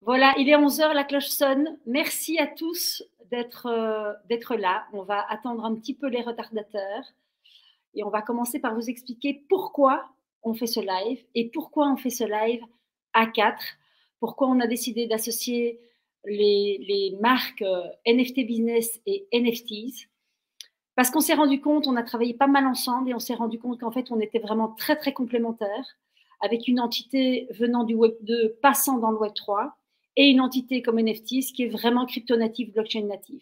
Voilà, il est 11 h, la cloche sonne. Merci à tous d'être là. On va attendre un petit peu les retardateurs et on va commencer par vous expliquer pourquoi on fait ce live et pourquoi on fait ce live à 4. Pourquoi on a décidé d'associer les marques NFT Business et NFTs. Parce qu'on s'est rendu compte, on a travaillé pas mal ensemble et on s'est rendu compte qu'en fait, on était vraiment très, très complémentaires avec une entité venant du Web 2, passant dans le Web 3 et une entité comme NFTs qui est vraiment crypto-native, blockchain native.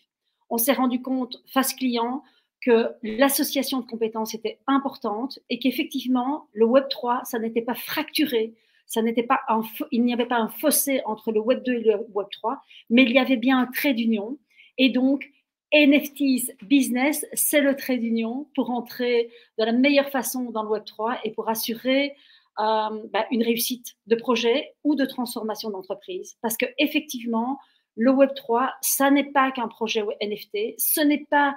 On s'est rendu compte, face client, que l'association de compétences était importante et qu'effectivement, le Web 3, ça n'était pas fracturé, il n'y avait pas un fossé entre le Web 2 et le Web 3, mais il y avait bien un trait d'union. Et donc, NFTs Business, c'est le trait d'union pour entrer de la meilleure façon dans le Web 3 et pour assurer une réussite de projet ou de transformation d'entreprise. Parce qu'effectivement, le Web 3, ça n'est pas qu'un projet NFT, ce n'est pas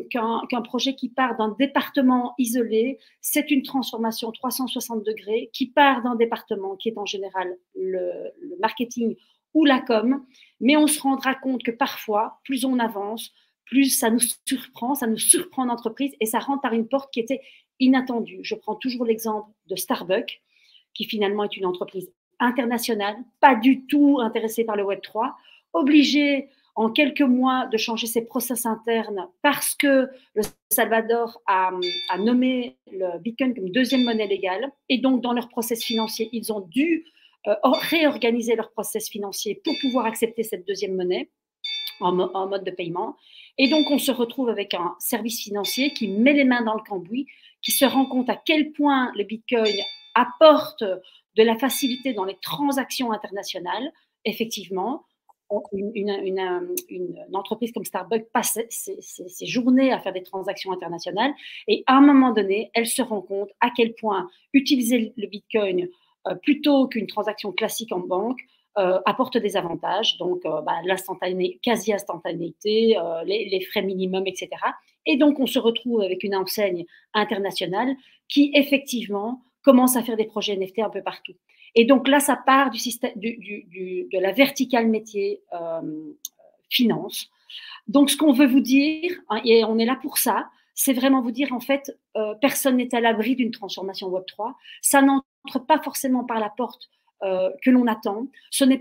qu'un projet qui part d'un département isolé, c'est une transformation 360 degrés qui part d'un département qui est en général le marketing ou la com, mais on se rendra compte que parfois, plus on avance, plus ça nous surprend l'entreprise et ça rentre par une porte qui était inattendue. Je prends toujours l'exemple de Starbucks, qui finalement est une entreprise internationale, pas du tout intéressée par le Web 3, obligée en quelques mois de changer ses process internes parce que le Salvador a nommé le Bitcoin comme deuxième monnaie légale et donc dans leur process financier, ils ont dû réorganiser leur process financier pour pouvoir accepter cette deuxième monnaie en mode de paiement. Et donc, on se retrouve avec un service financier qui met les mains dans le cambouis, qui se rend compte à quel point le Bitcoin apporte de la facilité dans les transactions internationales. Effectivement, une entreprise comme Starbucks passe ses journées à faire des transactions internationales et à un moment donné, elle se rend compte à quel point utiliser le Bitcoin plutôt qu'une transaction classique en banque apporte des avantages, donc quasi-instantanéité, les frais minimums, etc. Et donc, on se retrouve avec une enseigne internationale qui, effectivement, commence à faire des projets NFT un peu partout. Et donc là, ça part de la verticale métier finance. Donc, ce qu'on veut vous dire, hein, et on est là pour ça, c'est vraiment vous dire, en fait, personne n'est à l'abri d'une transformation Web3. Ça n'entre pas forcément par la porte que l'on attend. Ça ne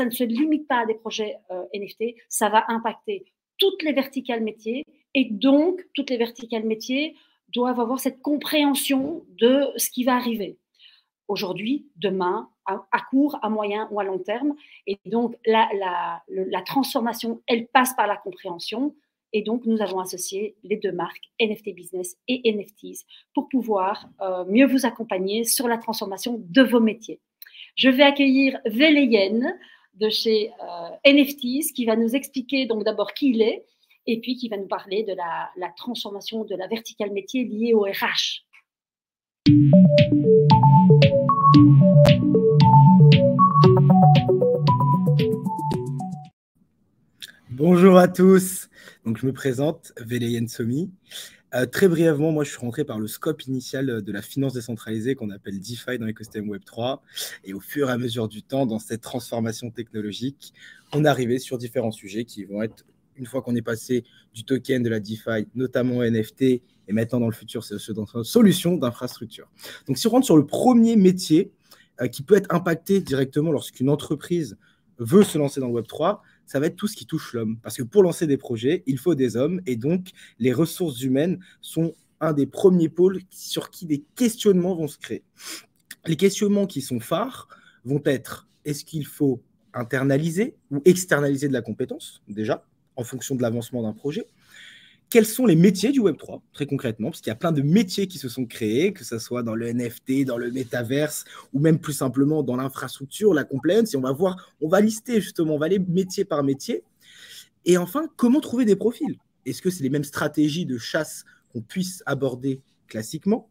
se limite pas à des projets NFT, ça va impacter toutes les verticales métiers et donc toutes les verticales métiers doivent avoir cette compréhension de ce qui va arriver aujourd'hui, demain, à court, à moyen ou à long terme. Et donc la transformation, elle passe par la compréhension. Et donc, nous avons associé les deux marques, NFT Business et NFTs, pour pouvoir mieux vous accompagner sur la transformation de vos métiers. Je vais accueillir Velayen de chez NFTs qui va nous expliquer donc d'abord qui il est et puis qui va nous parler de la transformation de la verticale métier liée au RH. Bonjour à tous, donc je me présente, Velayen Somi. Très brièvement, moi je suis rentré par le scope initial de la finance décentralisée qu'on appelle DeFi dans l'écosystème Web3. Et au fur et à mesure du temps, dans cette transformation technologique, on est arrivé sur différents sujets qui vont être, une fois qu'on est passé du token de la DeFi, notamment NFT, et maintenant dans le futur, c'est une solution d'infrastructure. Donc si on rentre sur le premier métier qui peut être impacté directement lorsqu'une entreprise veut se lancer dans le Web3, ça va être tout ce qui touche l'homme. Parce que pour lancer des projets, il faut des hommes. Et donc, les ressources humaines sont un des premiers pôles sur qui des questionnements vont se créer. Les questionnements qui sont phares vont être, est-ce qu'il faut internaliser ou externaliser de la compétence, déjà, en fonction de l'avancement d'un projet? Quels sont les métiers du Web3, très concrètement, parce qu'il y a plein de métiers qui se sont créés, que ce soit dans le NFT, dans le métaverse, ou même plus simplement dans l'infrastructure, la compliance. Et on va lister justement, on va aller métier par métier. Et enfin, comment trouver des profils? Est-ce que c'est les mêmes stratégies de chasse qu'on puisse aborder classiquement?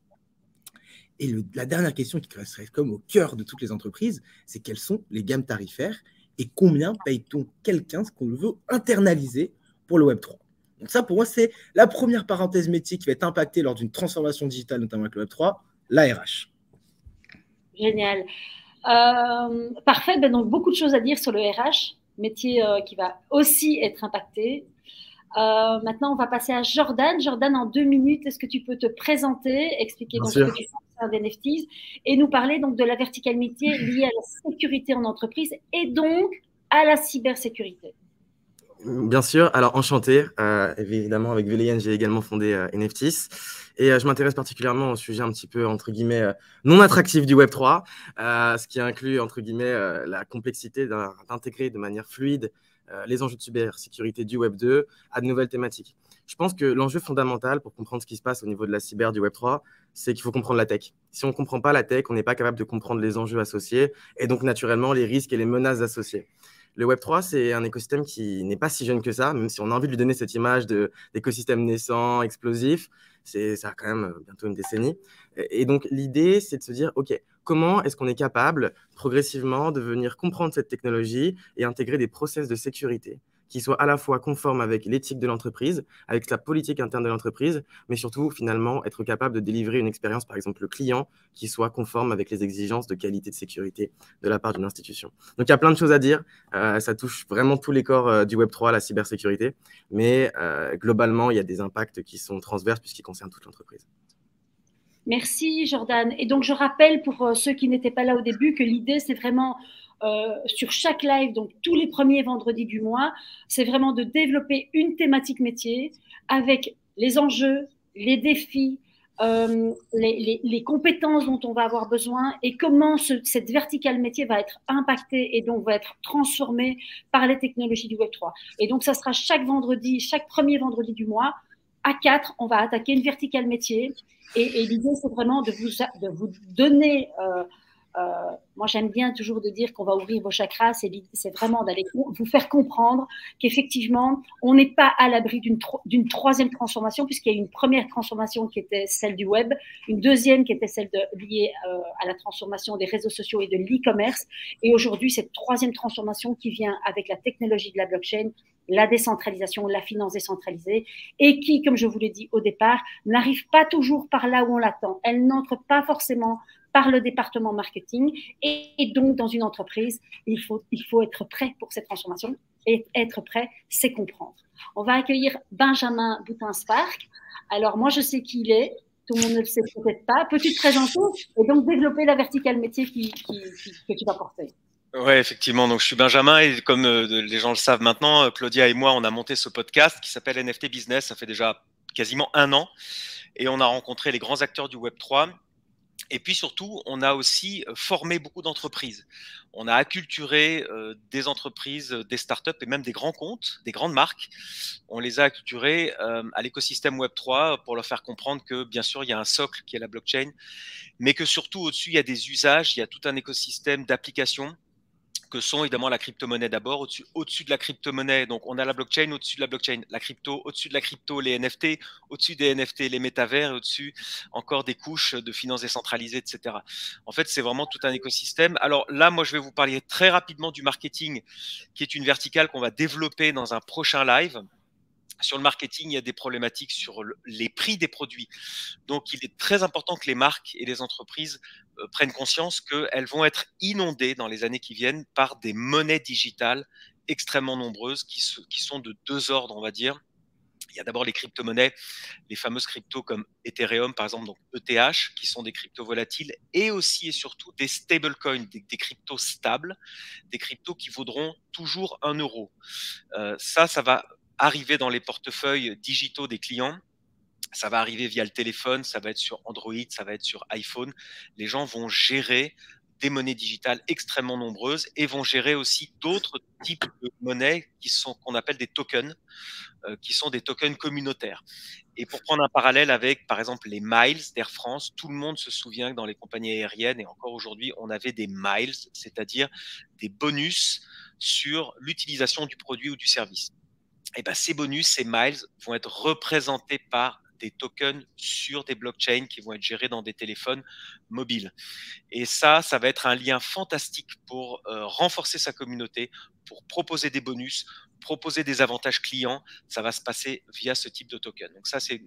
Et la dernière question qui resterait comme au cœur de toutes les entreprises, c'est quelles sont les gammes tarifaires et combien paye-t-on quelqu'un ce qu'on veut internaliser pour le Web3? Donc ça, pour moi, c'est la première parenthèse métier qui va être impactée lors d'une transformation digitale, notamment avec le Web3, l'ARH. Génial. Parfait. Ben, donc, beaucoup de choses à dire sur le RH, métier qui va aussi être impacté. Maintenant, on va passer à Jordan. Jordan, en 2 minutes, est-ce que tu peux te présenter, expliquer donc ce que tu fais au sein d'NFTs et nous parler donc de la verticalité liée à la sécurité en entreprise et donc à la cybersécurité? Bien sûr. Alors, enchanté. Évidemment, avec Véléienne, j'ai également fondé NFTs. Et je m'intéresse particulièrement au sujet un petit peu, entre guillemets, non attractif du Web3, ce qui inclut, entre guillemets, la complexité d'intégrer de manière fluide les enjeux de cybersécurité du Web2 à de nouvelles thématiques. Je pense que l'enjeu fondamental pour comprendre ce qui se passe au niveau de la cyber du Web3, c'est qu'il faut comprendre la tech. Si on ne comprend pas la tech, on n'est pas capable de comprendre les enjeux associés et donc naturellement les risques et les menaces associées. Le Web3, c'est un écosystème qui n'est pas si jeune que ça, même si on a envie de lui donner cette image d'écosystème naissant, explosif. Ça a quand même bientôt une décennie. Et donc, l'idée, c'est de se dire, OK, comment est-ce qu'on est capable progressivement de venir comprendre cette technologie et intégrer des process de sécurité qui soient à la fois conformes avec l'éthique de l'entreprise, avec la politique interne de l'entreprise, mais surtout, finalement, être capable de délivrer une expérience, par exemple, le client, qui soit conforme avec les exigences de qualité de sécurité de la part d'une institution. Donc, il y a plein de choses à dire. Ça touche vraiment tous les corps du Web3, la cybersécurité, mais globalement, il y a des impacts qui sont transverses puisqu'ils concernent toute l'entreprise. Merci Jordan. Et donc je rappelle pour ceux qui n'étaient pas là au début que l'idée c'est vraiment sur chaque live, donc tous les premiers vendredis du mois, c'est vraiment de développer une thématique métier avec les enjeux, les défis, les compétences dont on va avoir besoin et comment cette verticale métier va être impactée et donc va être transformée par les technologies du Web3. Et donc ça sera chaque vendredi, chaque premier vendredi du mois, à 4, on va attaquer une verticale métier. Et l'idée, c'est vraiment de vous donner. Moi, j'aime bien toujours de dire qu'on va ouvrir vos chakras. C'est vraiment d'aller vous faire comprendre qu'effectivement, on n'est pas à l'abri d'une troisième transformation, puisqu'il y a eu une première transformation qui était celle du web, une deuxième qui était celle liée à la transformation des réseaux sociaux et de l'e-commerce. Et aujourd'hui, cette troisième transformation qui vient avec la technologie de la blockchain, la décentralisation, la finance décentralisée, et qui, comme je vous l'ai dit au départ, n'arrive pas toujours par là où on l'attend. Elle n'entre pas forcément par le département marketing. Et donc, dans une entreprise, il faut être prêt pour cette transformation. Et être prêt, c'est comprendre. On va accueillir Benjamin Boutin-Spark. Alors, moi, je sais qui il est. Tout le monde ne le sait peut-être pas. Peux-tu te présenter et donc développer la verticale métier que tu vas porter? Ouais, effectivement. Donc, je suis Benjamin et comme les gens le savent maintenant, Claudia et moi, on a monté ce podcast qui s'appelle NFT Business. Ça fait déjà quasiment 1 an et on a rencontré les grands acteurs du Web3. Et puis surtout, on a aussi formé beaucoup d'entreprises. On a acculturé des entreprises, des startups et même des grands comptes, des grandes marques. On les a acculturés à l'écosystème Web3 pour leur faire comprendre que, bien sûr, il y a un socle qui est la blockchain, mais que surtout au-dessus, il y a des usages, il y a tout un écosystème d'applications que sont évidemment la crypto-monnaie d'abord, au-dessus de la crypto-monnaie, donc on a la blockchain, au-dessus de la blockchain, la crypto, au-dessus de la crypto, les NFT, au-dessus des NFT, les métavers, au-dessus encore des couches de finances décentralisées, etc. En fait, c'est vraiment tout un écosystème. Alors là, moi, je vais vous parler très rapidement du marketing, qui est une verticale qu'on va développer dans un prochain live. Sur le marketing, il y a des problématiques sur les prix des produits. Donc, il est très important que les marques et les entreprises prennent conscience qu'elles vont être inondées dans les années qui viennent par des monnaies digitales extrêmement nombreuses qui sont de 2 ordres, on va dire. Il y a d'abord les crypto-monnaies, les fameuses cryptos comme Ethereum, par exemple, donc ETH, qui sont des cryptos volatiles, et aussi et surtout des stablecoins, des cryptos stables, des cryptos qui vaudront toujours 1 euro. Ça va arriver dans les portefeuilles digitaux des clients. Ça va arriver via le téléphone, ça va être sur Android, ça va être sur iPhone. Les gens vont gérer des monnaies digitales extrêmement nombreuses et vont gérer aussi d'autres types de monnaies qu'on appelle des tokens, qui sont des tokens communautaires. Et pour prendre un parallèle avec, par exemple, les miles d'Air France, tout le monde se souvient que dans les compagnies aériennes, et encore aujourd'hui, on avait des miles, c'est-à-dire des bonus sur l'utilisation du produit ou du service. Et ben, ces bonus, ces miles vont être représentés par des tokens sur des blockchains qui vont être gérés dans des téléphones mobiles. Et ça va être un lien fantastique pour renforcer sa communauté, pour proposer des bonus, proposer des avantages clients. Ça va se passer via ce type de token. Donc ça, c'est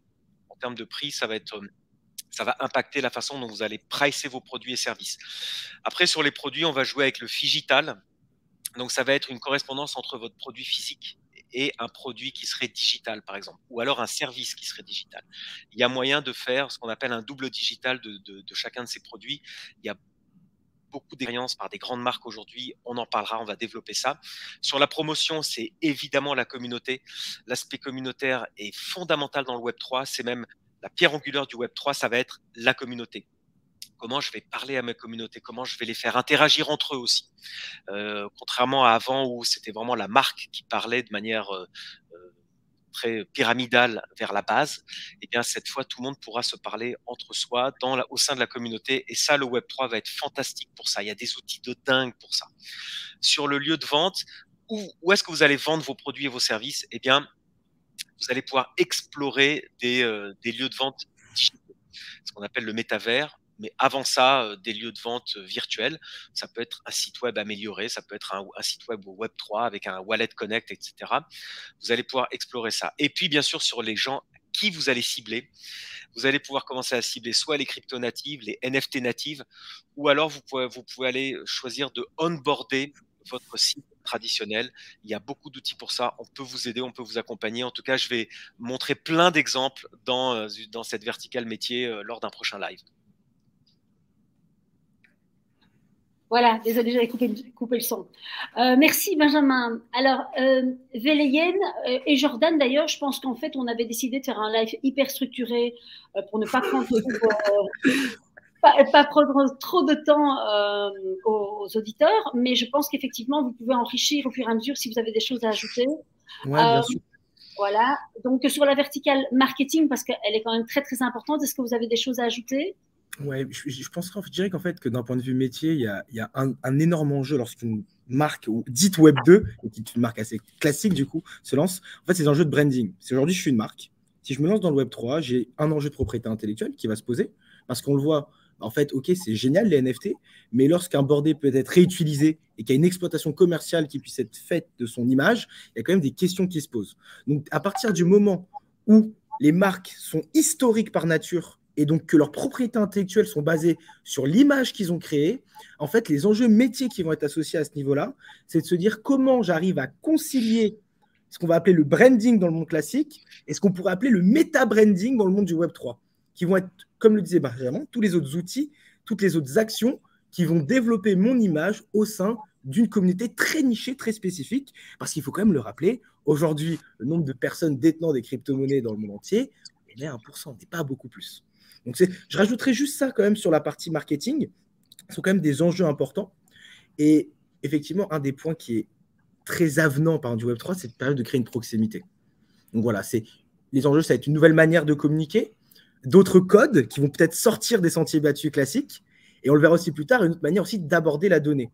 en termes de prix, ça va être ça va impacter la façon dont vous allez pricer vos produits et services. Après, sur les produits, on va jouer avec le phygital. Donc, ça va être une correspondance entre votre produit physique et un produit qui serait digital, par exemple, ou alors un service qui serait digital. Il y a moyen de faire ce qu'on appelle un double digital de chacun de ces produits. Il y a beaucoup d'expériences par des grandes marques aujourd'hui. On en parlera, on va développer ça. Sur la promotion, c'est évidemment la communauté. L'aspect communautaire est fondamental dans le Web3. C'est même la pierre angulaire du Web3, ça va être la communauté. Comment je vais parler à ma communauté, comment je vais les faire interagir entre eux aussi. Contrairement à avant où c'était vraiment la marque qui parlait de manière très pyramidale vers la base, et bien cette fois tout le monde pourra se parler entre soi au sein de la communauté, et ça le Web3 va être fantastique pour ça. Il y a des outils de dingue pour ça. Sur le lieu de vente, où est-ce que vous allez vendre vos produits et vos services? Eh bien, vous allez pouvoir explorer des lieux de vente digitaux, ce qu'on appelle le métavers. Mais avant ça, des lieux de vente virtuels, ça peut être un site web amélioré, ça peut être un site web au Web3 avec un Wallet Connect, etc. Vous allez pouvoir explorer ça. Et puis, bien sûr, sur les gens qui vous allez cibler, vous allez pouvoir commencer à cibler soit les crypto natives, les NFT natives, ou alors vous pouvez aller choisir de onboarder votre site traditionnel. Il y a beaucoup d'outils pour ça. On peut vous aider, on peut vous accompagner. En tout cas, je vais montrer plein d'exemples dans cette verticale métier lors d'un prochain live. Voilà, désolé, j'avais coupé le son. Merci Benjamin. Alors, Véléienne et Jordan, d'ailleurs, je pense qu'en fait, on avait décidé de faire un live hyper structuré pour ne pas prendre pas prendre trop de temps aux auditeurs, mais je pense qu'effectivement, vous pouvez enrichir au fur et à mesure si vous avez des choses à ajouter. Oui, bien sûr. Voilà, donc sur la verticale marketing, parce qu'elle est quand même très, très importante, est-ce que vous avez des choses à ajouter? Ouais, je dirais qu'en fait, que d'un point de vue métier, il y a un énorme enjeu lorsqu'une marque dite Web 2, qui est une marque assez classique du coup, se lance. En fait, c'est des enjeux de branding. Si aujourd'hui je suis une marque, si je me lance dans le Web 3, j'ai un enjeu de propriété intellectuelle qui va se poser, parce qu'on le voit, en fait, ok, c'est génial les NFT, mais lorsqu'un bordé peut être réutilisé et qu'il y a une exploitation commerciale qui puisse être faite de son image, il y a quand même des questions qui se posent. Donc, à partir du moment où les marques sont historiques par nature, et donc que leurs propriétés intellectuelles sont basées sur l'image qu'ils ont créée, en fait, les enjeux métiers qui vont être associés à ce niveau-là, c'est de se dire comment j'arrive à concilier ce qu'on va appeler le branding dans le monde classique et ce qu'on pourrait appeler le méta-branding dans le monde du Web3, qui vont être, comme le disait Benjamin, tous les autres outils, toutes les autres actions qui vont développer mon image au sein d'une communauté très nichée, très spécifique, parce qu'il faut quand même le rappeler, aujourd'hui, le nombre de personnes détenant des crypto-monnaies dans le monde entier, on est à 1%, on n'est pas beaucoup plus. Donc, je rajouterais juste ça quand même sur la partie marketing. Ce sont quand même des enjeux importants. Et effectivement, un des points qui est très avenant par du Web3, c'est de permettre de créer une proximité. Donc voilà, les enjeux, ça va être une nouvelle manière de communiquer, d'autres codes qui vont peut-être sortir des sentiers battus classiques. Et on le verra aussi plus tard, une autre manière aussi d'aborder la donnée.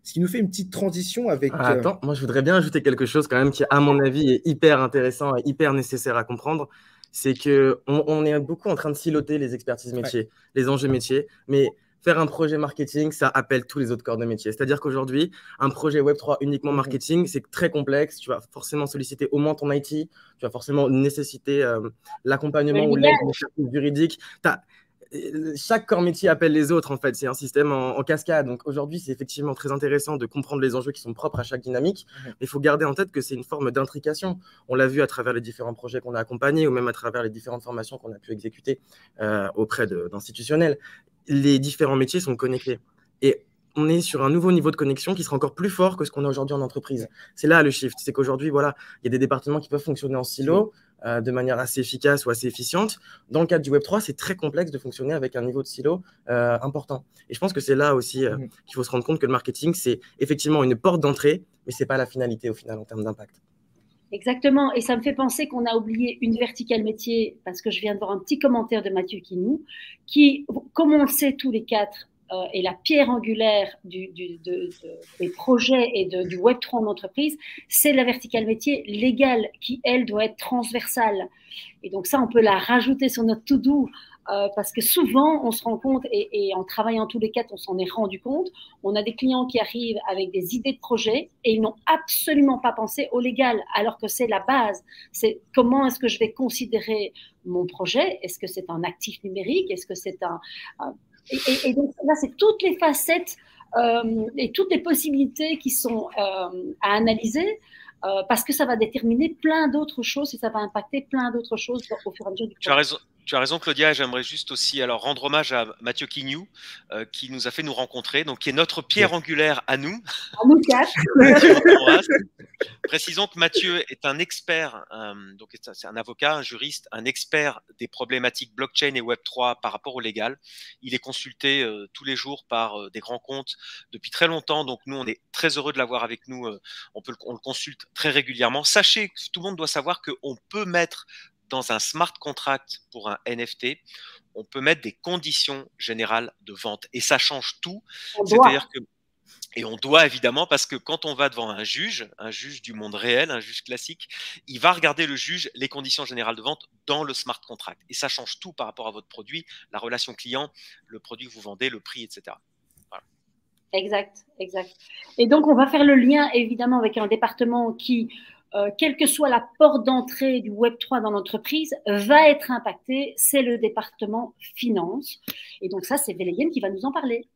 Ce qui nous fait une petite transition avec… Attends, moi je voudrais bien ajouter quelque chose quand même qui, à mon avis, est hyper intéressant et hyper nécessaire à comprendre. C'est qu'on est beaucoup en train de siloter les expertises métiers, les enjeux métiers, mais faire un projet marketing, ça appelle tous les autres corps de métier. C'est-à-dire qu'aujourd'hui, un projet Web3 uniquement marketing, c'est très complexe. Tu vas forcément solliciter au moins ton IT, tu vas forcément nécessiter l'accompagnement ou l'aide juridique. Chaque corps métier appelle les autres, en fait. C'est un système en cascade. Donc aujourd'hui, c'est effectivement très intéressant de comprendre les enjeux qui sont propres à chaque dynamique. Mais il faut garder en tête que c'est une forme d'intrication. On l'a vu à travers les différents projets qu'on a accompagnés ou même à travers les différentes formations qu'on a pu exécuter auprès d'institutionnels. Les différents métiers sont connectés. Et on est sur un nouveau niveau de connexion qui sera encore plus fort que ce qu'on a aujourd'hui en entreprise. C'est là le shift. C'est qu'aujourd'hui, voilà, il y a des départements qui peuvent fonctionner en silo de manière assez efficace ou assez efficiente. Dans le cadre du Web3, c'est très complexe de fonctionner avec un niveau de silo important. Et je pense que c'est là aussi qu'il faut se rendre compte que le marketing, c'est effectivement une porte d'entrée, mais ce n'est pas la finalité au final en termes d'impact. Exactement. Et ça me fait penser qu'on a oublié une verticale métier, parce que je viens de voir un petit commentaire de Mathieu Kinou, qui, comme on le sait tous les quatre, est la pierre angulaire des projets et du Web3 en entreprise, c'est la verticale métier légale qui, elle, doit être transversale. Et donc ça, on peut la rajouter sur notre to-do parce que souvent, on se rend compte, et en travaillant tous les quatre, on s'en est rendu compte, on a des clients qui arrivent avec des idées de projet et ils n'ont absolument pas pensé au légal, alors que c'est la base. C'est comment est-ce que je vais considérer mon projet? Est-ce que c'est un actif numérique? Est-ce que c'est et donc là, c'est toutes les facettes et toutes les possibilités qui sont à analyser. Parce que ça va déterminer plein d'autres choses et ça va impacter plein d'autres choses au fur et à mesure du projet. Tu as raison, Claudia. J'aimerais juste aussi alors rendre hommage à Mathieu Quignou, qui nous a fait nous rencontrer, donc qui est notre pierre angulaire à nous. À nous quatre. Précisons que Mathieu est un expert, donc c'est un avocat, un juriste, un expert des problématiques blockchain et Web3 par rapport au légal. Il est consulté tous les jours par des grands comptes depuis très longtemps, donc nous on est très heureux de l'avoir avec nous. On le consulte très régulièrement. Sachez que tout le monde doit savoir qu'on peut mettre dans un smart contract pour un NFT, on peut mettre des conditions générales de vente et ça change tout. C'est-à-dire que et on doit évidemment, parce que quand on va devant un juge du monde réel, un juge classique, il va regarder le juge les conditions générales de vente dans le smart contract. Et ça change tout par rapport à votre produit, la relation client, le produit que vous vendez, le prix, etc. Voilà. Exact. Et donc, on va faire le lien évidemment avec un département qui, quelle que soit la porte d'entrée du Web3 dans l'entreprise, va être impacté. C'est le département finance. Et donc ça, c'est Véléienne qui va nous en parler.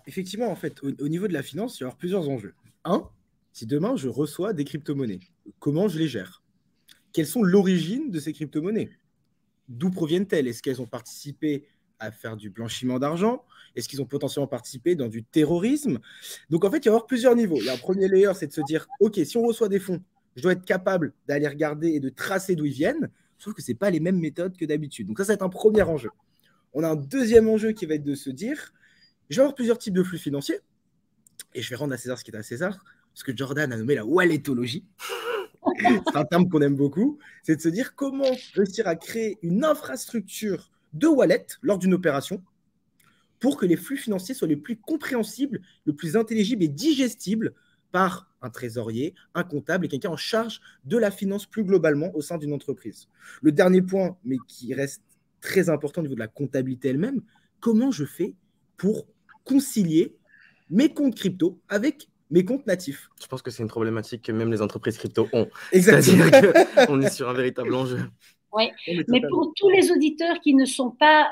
Effectivement, en fait, au niveau de la finance, il va y avoir plusieurs enjeux. Un, si demain je reçois des crypto-monnaies, comment je les gère? Quelles sont l'origine de ces crypto-monnaies? D'où proviennent-elles? Est-ce qu'elles ont participé à faire du blanchiment d'argent? Est-ce qu'ils ont potentiellement participé dans du terrorisme? Donc, en fait, il va y avoir plusieurs niveaux. Il y a un premier layer, c'est de se dire, OK, si on reçoit des fonds, je dois être capable d'aller regarder et de tracer d'où ils viennent, sauf que ce n'est pas les mêmes méthodes que d'habitude. Donc, ça va être un premier enjeu. On a un deuxième enjeu qui va être de se dire, je vais avoir plusieurs types de flux financiers et je vais rendre à César ce qui est à César, ce que Jordan a nommé la walletologie. C'est un terme qu'on aime beaucoup. C'est de se dire comment réussir à créer une infrastructure de wallet lors d'une opération pour que les flux financiers soient les plus compréhensibles, les plus intelligibles et digestibles par un trésorier, un comptable et quelqu'un en charge de la finance plus globalement au sein d'une entreprise. Le dernier point, mais qui reste très important au niveau de la comptabilité elle-même, comment je fais pour concilier mes comptes crypto avec mes comptes natifs? Je pense que c'est une problématique que même les entreprises crypto ont. Exactement. C'est-à-dire qu'on est sur un véritable enjeu. Oui, mais pour tous les auditeurs qui ne sont pas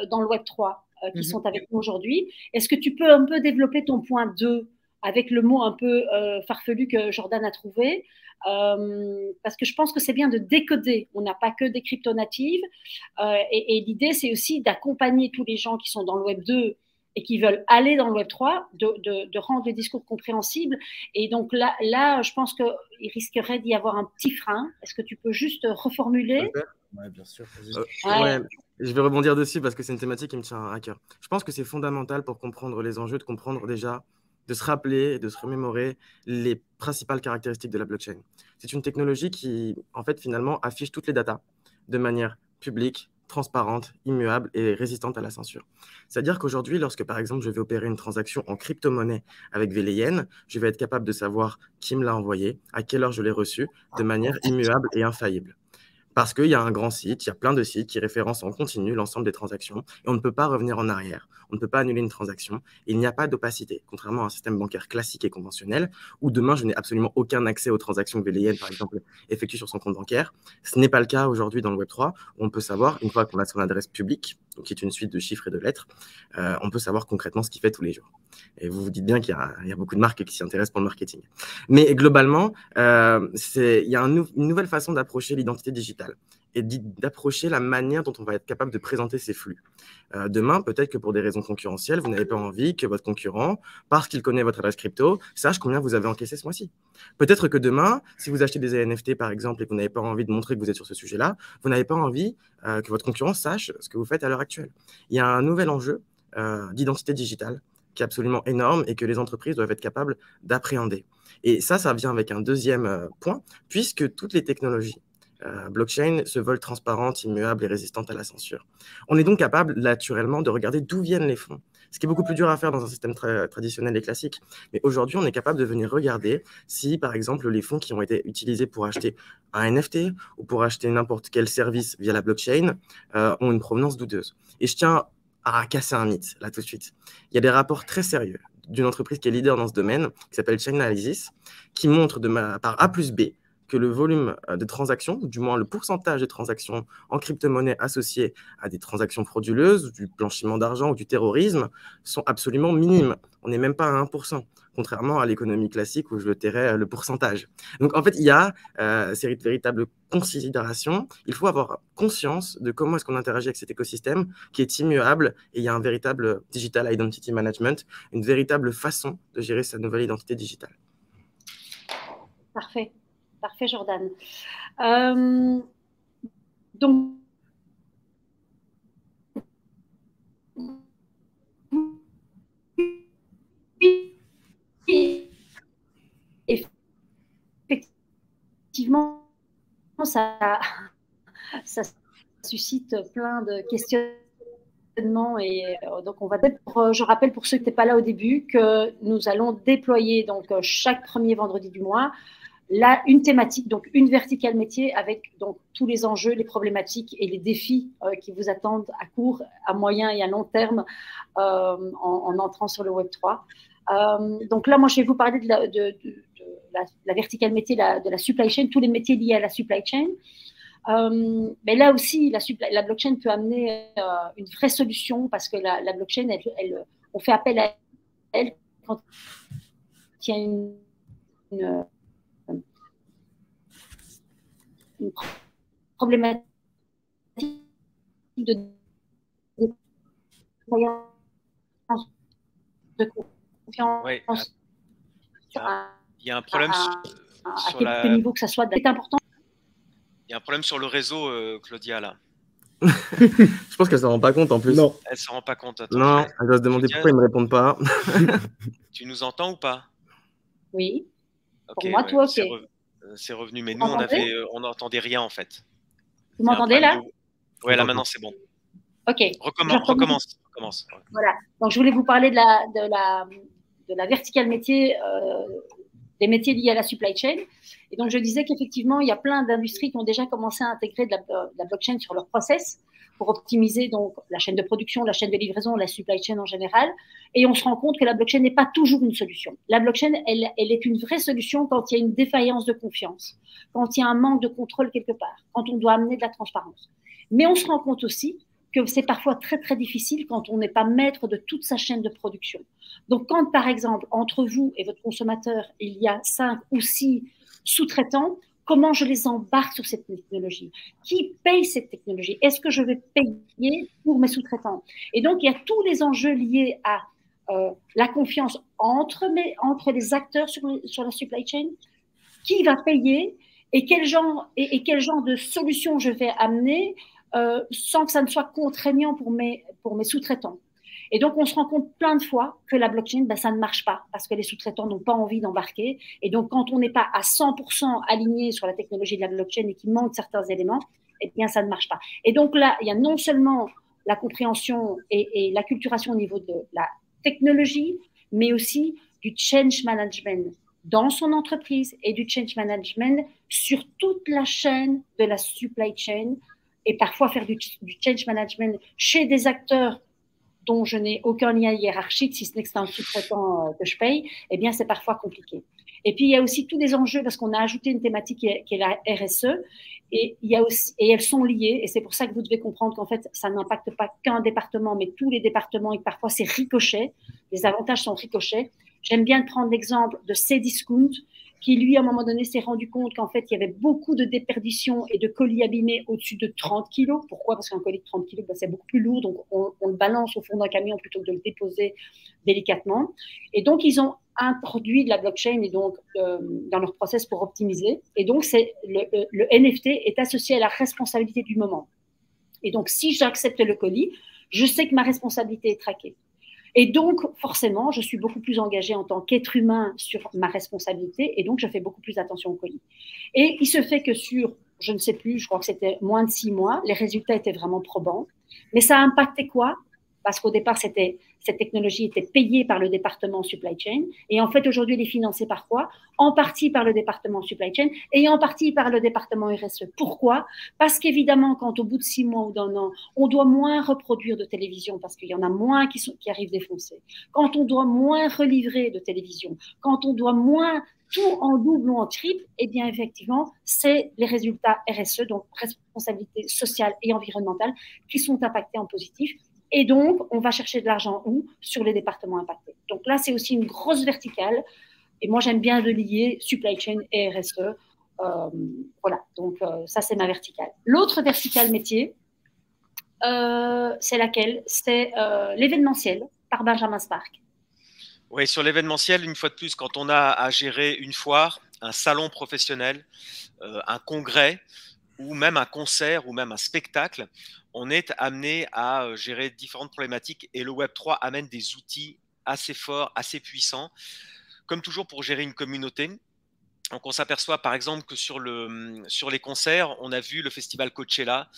dans le Web3, qui sont avec nous aujourd'hui, est-ce que tu peux un peu développer ton point 2 avec le mot un peu farfelu que Jordan a trouvé? Parce que je pense que c'est bien de décoder. On n'a pas que des crypto-natives. Et l'idée, c'est aussi d'accompagner tous les gens qui sont dans le Web 2 et qui veulent aller dans le Web 3, de rendre le discours compréhensible. Et donc là je pense qu'il risquerait d'y avoir un petit frein. Est-ce que tu peux juste reformuler? Oui, bien sûr. Ouais, je vais rebondir dessus parce que c'est une thématique qui me tient à cœur. Je pense que c'est fondamental pour comprendre les enjeux, de comprendre déjà, de se rappeler, de se remémorer les principales caractéristiques de la blockchain. C'est une technologie qui, en fait, finalement, affiche toutes les datas de manière publique, transparente, immuable et résistante à la censure. C'est-à-dire qu'aujourd'hui, lorsque, par exemple, je vais opérer une transaction en crypto-monnaie avec Véléienne, je vais être capable de savoir qui me l'a envoyé, à quelle heure je l'ai reçu, de manière immuable et infaillible. Parce qu'il y a un grand site, il y a plein de sites qui référencent en continu l'ensemble des transactions et on ne peut pas revenir en arrière, on ne peut pas annuler une transaction et il n'y a pas d'opacité, contrairement à un système bancaire classique et conventionnel où demain je n'ai absolument aucun accès aux transactions que Véléienne, par exemple, effectue sur son compte bancaire. Ce n'est pas le cas aujourd'hui dans le Web3 où on peut savoir, une fois qu'on a son adresse publique, donc qui est une suite de chiffres et de lettres, on peut savoir concrètement ce qu'il fait tous les jours. Et vous vous dites bien qu'il y a beaucoup de marques qui s'y intéressent pour le marketing. Mais globalement, il y a une nouvelle façon d'approcher l'identité digitale et d'approcher la manière dont on va être capable de présenter ces flux. Demain, peut-être que pour des raisons concurrentielles, vous n'avez pas envie que votre concurrent, parce qu'il connaît votre adresse crypto, sache combien vous avez encaissé ce mois-ci. Peut-être que demain, si vous achetez des NFT par exemple et que vous n'avez pas envie de montrer que vous êtes sur ce sujet-là, vous n'avez pas envie que votre concurrent sache ce que vous faites à l'heure actuelle. Il y a un nouvel enjeu d'identité digitale qui est absolument énorme et que les entreprises doivent être capables d'appréhender. Et ça vient avec un deuxième point, puisque toutes les technologies blockchain se veulent transparentes, immuables et résistantes à la censure. On est donc capable naturellement de regarder d'où viennent les fonds, ce qui est beaucoup plus dur à faire dans un système traditionnel et classique. Mais aujourd'hui, on est capable de venir regarder si, par exemple, les fonds qui ont été utilisés pour acheter un NFT ou pour acheter n'importe quel service via la blockchain ont une provenance douteuse. Et je tiens à casser un mythe, là, tout de suite. Il y a des rapports très sérieux d'une entreprise qui est leader dans ce domaine, qui s'appelle Chainalysis, qui montre par A plus B que le volume de transactions, ou du moins le pourcentage de transactions en crypto-monnaie associées à des transactions frauduleuses, du blanchiment d'argent ou du terrorisme, sont absolument minimes. On n'est même pas à 1%, contrairement à l'économie classique où je le tairais le pourcentage. Donc en fait, il y a ces véritables considérations. Il faut avoir conscience de comment est-ce qu'on interagit avec cet écosystème qui est immuable, et il y a un véritable digital identity management, une véritable façon de gérer sa nouvelle identité digitale. Parfait. Parfait, Jordan. Donc, effectivement, ça suscite plein de questionnements. Et donc, je rappelle pour ceux qui n'étaient pas là au début que nous allons déployer donc, chaque premier vendredi du mois une thématique, donc une verticale métier avec donc, tous les enjeux, les problématiques et les défis qui vous attendent à court, à moyen et à long terme en entrant sur le Web3. Donc là, moi, je vais vous parler de la verticale métier, de la supply chain, tous les métiers liés à la supply chain. Mais là aussi, la blockchain peut amener une vraie solution parce que la blockchain, on fait appel à elle quand il y a une problématique de confiance. Oui, il y a un problème à quelque niveau que ça soit. C'est important. Il y a un problème sur le réseau, Claudia, là. Je pense qu'elle ne s'en rend pas compte en plus. Non. Elle ne s'en rend pas compte. Attends, non, elle doit se demander pourquoi ils ne me répondent pas. Tu nous entends ou pas? Oui. Okay, pour moi, tout OK. C'est revenu, mais nous, on n'entendait rien en fait. Vous m'entendez là? Oui, là maintenant, c'est bon. OK. Recommence. Voilà. Donc, je voulais vous parler de la verticale métier, des métiers liés à la supply chain. Et donc, je disais qu'effectivement, il y a plein d'industries qui ont déjà commencé à intégrer de la blockchain sur leur process pour optimiser donc la chaîne de production, la chaîne de livraison, la supply chain en général. Et on se rend compte que la blockchain n'est pas toujours une solution. La blockchain, elle est une vraie solution quand il y a une défaillance de confiance, quand il y a un manque de contrôle quelque part, quand on doit amener de la transparence. Mais on se rend compte aussi que c'est parfois très, très difficile quand on n'est pas maître de toute sa chaîne de production. Donc, quand, par exemple, entre vous et votre consommateur, il y a 5 ou 6 sous-traitants, comment je les embarque sur cette technologie? Qui paye cette technologie? Est-ce que je vais payer pour mes sous-traitants? Et donc, il y a tous les enjeux liés à la confiance entre les acteurs sur la supply chain. Qui va payer et quel genre de solution je vais amener sans que ça ne soit contraignant pour mes sous-traitants. Et donc, on se rend compte plein de fois que la blockchain, ça ne marche pas parce que les sous-traitants n'ont pas envie d'embarquer. Et donc, quand on n'est pas à 100% aligné sur la technologie de la blockchain et qu'il manque certains éléments, eh bien, ça ne marche pas. Et donc là, il y a non seulement la compréhension et l'acculturation au niveau de la technologie, mais aussi du change management dans son entreprise et du change management sur toute la chaîne de la supply chain et parfois faire du change management chez des acteurs dont je n'ai aucun lien hiérarchique, si ce n'est que c'est un sous-traitant que je paye, eh bien, c'est parfois compliqué. Et puis, il y a aussi tous les enjeux, parce qu'on a ajouté une thématique qui est la RSE, et elles sont liées, et c'est pour ça que vous devez comprendre qu'en fait, ça n'impacte pas qu'un département, mais tous les départements, et que parfois, c'est ricochet. Les avantages sont ricochets. J'aime bien prendre l'exemple de Cdiscount, qui, lui, à un moment donné, s'est rendu compte qu'en fait, il y avait beaucoup de déperditions et de colis abîmés au-dessus de 30 kilos. Pourquoi? Parce qu'un colis de 30 kilos, c'est beaucoup plus lourd, donc on le balance au fond d'un camion plutôt que de le déposer délicatement. Et donc, ils ont introduit de la blockchain et donc, dans leur process pour optimiser. Et donc, le NFT est associé à la responsabilité du moment. Et donc, si j'accepte le colis, je sais que ma responsabilité est traquée. Et donc, forcément, je suis beaucoup plus engagée en tant qu'être humain sur ma responsabilité et donc je fais beaucoup plus attention au colis. Et il se fait que sur je ne sais plus, je crois que c'était moins de 6 mois. Les résultats étaient vraiment probants. Mais ça a impacté quoi? Parce qu'au départ, cette technologie était payée par le département supply chain. Et en fait, aujourd'hui, elle est financée par quoi? En partie par le département supply chain et en partie par le département RSE. Pourquoi? Parce qu'évidemment, quand au bout de 6 mois ou d'1 an, on doit moins reproduire de télévision parce qu'il y en a moins qui arrivent défoncés, quand on doit moins relivrer de télévision, quand on doit moins tout en double ou en triple, eh bien, effectivement, c'est les résultats RSE, donc responsabilité sociale et environnementale, qui sont impactés en positif. Et donc, on va chercher de l'argent où? Sur les départements impactés. Donc là, c'est aussi une grosse verticale. Et moi, j'aime bien de lier supply chain et RSE. Voilà, donc ça, c'est ma verticale. L'autre verticale métier, c'est laquelle? C'est l'événementiel par Benjamin Spark. Oui, sur l'événementiel, une fois de plus, quand on a à gérer une foire, un salon professionnel, un congrès, ou même un concert, ou même un spectacle, on est amené à gérer différentes problématiques et le Web3 amène des outils assez forts, assez puissants, comme toujours pour gérer une communauté. Donc on s'aperçoit par exemple que sur les concerts, on a vu le festival Coachella,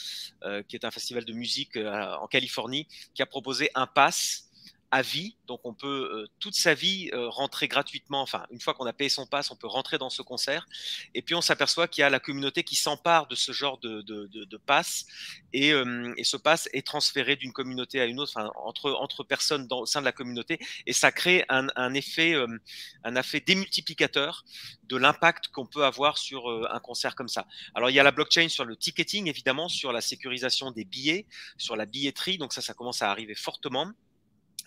qui est un festival de musique en Californie, qui a proposé un pass à vie, donc on peut toute sa vie rentrer gratuitement, enfin une fois qu'on a payé son pass, on peut rentrer dans ce concert, et puis on s'aperçoit qu'il y a la communauté qui s'empare de ce genre de pass, et ce pass est transféré d'une communauté à une autre, enfin, entre personnes au sein de la communauté, et ça crée un effet démultiplicateur de l'impact qu'on peut avoir sur un concert comme ça. Alors il y a la blockchain sur le ticketing, évidemment, sur la sécurisation des billets, sur la billetterie, donc ça commence à arriver fortement.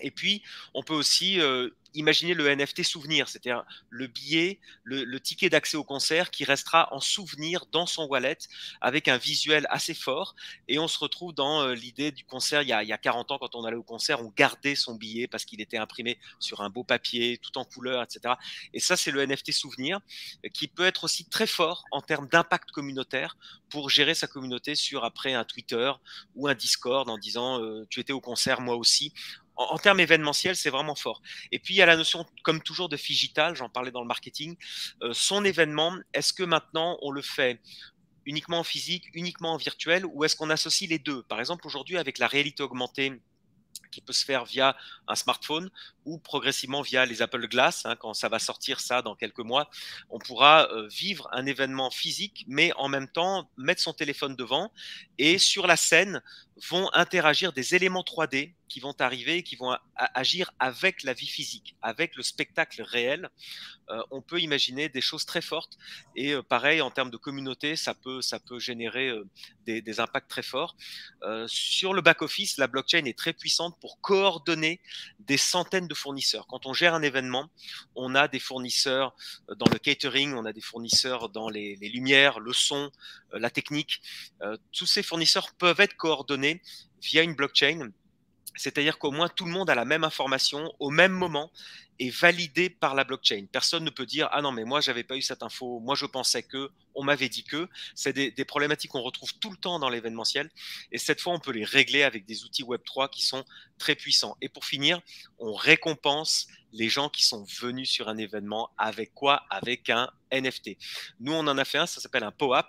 Et puis, on peut aussi imaginer le NFT souvenir, c'est-à-dire le billet, le ticket d'accès au concert qui restera en souvenir dans son wallet avec un visuel assez fort. Et on se retrouve dans l'idée du concert il y a 40 ans, quand on allait au concert, on gardait son billet parce qu'il était imprimé sur un beau papier, tout en couleur, etc. Et ça, c'est le NFT souvenir qui peut être aussi très fort en termes d'impact communautaire pour gérer sa communauté sur après un Twitter ou un Discord en disant tu étais au concert, moi aussi. En termes événementiels, c'est vraiment fort. Et puis, il y a la notion, comme toujours, de phygital, j'en parlais dans le marketing. Son événement, est-ce que maintenant, on le fait uniquement en physique, uniquement en virtuel, ou est-ce qu'on associe les deux? Par exemple, aujourd'hui, avec la réalité augmentée, qui peut se faire via un smartphone ou progressivement via les Apple Glass, hein, quand ça va sortir ça dans quelques mois, on pourra vivre un événement physique, mais en même temps mettre son téléphone devant et sur la scène vont interagir des éléments 3D qui vont arriver, qui vont agir avec la vie physique, avec le spectacle réel. On peut imaginer des choses très fortes et pareil en termes de communauté, ça peut générer des impacts très forts. Sur le back-office, la blockchain est très puissante pour coordonner des centaines de fournisseurs. Quand on gère un événement, on a des fournisseurs dans le catering, on a des fournisseurs dans les lumières, le son, la technique. Tous ces fournisseurs peuvent être coordonnés via une blockchain. C'est-à-dire qu'au moins tout le monde a la même information au même moment et validée par la blockchain. Personne ne peut dire « Ah non, mais moi, j'avais pas eu cette info, moi, je pensais que, on m'avait dit que ». C'est des problématiques qu'on retrouve tout le temps dans l'événementiel. Et cette fois, on peut les régler avec des outils Web3 qui sont très puissants. Et pour finir, on récompense les gens qui sont venus sur un événement avec quoi? Avec un NFT. Nous, on en a fait un, ça s'appelle un POAP.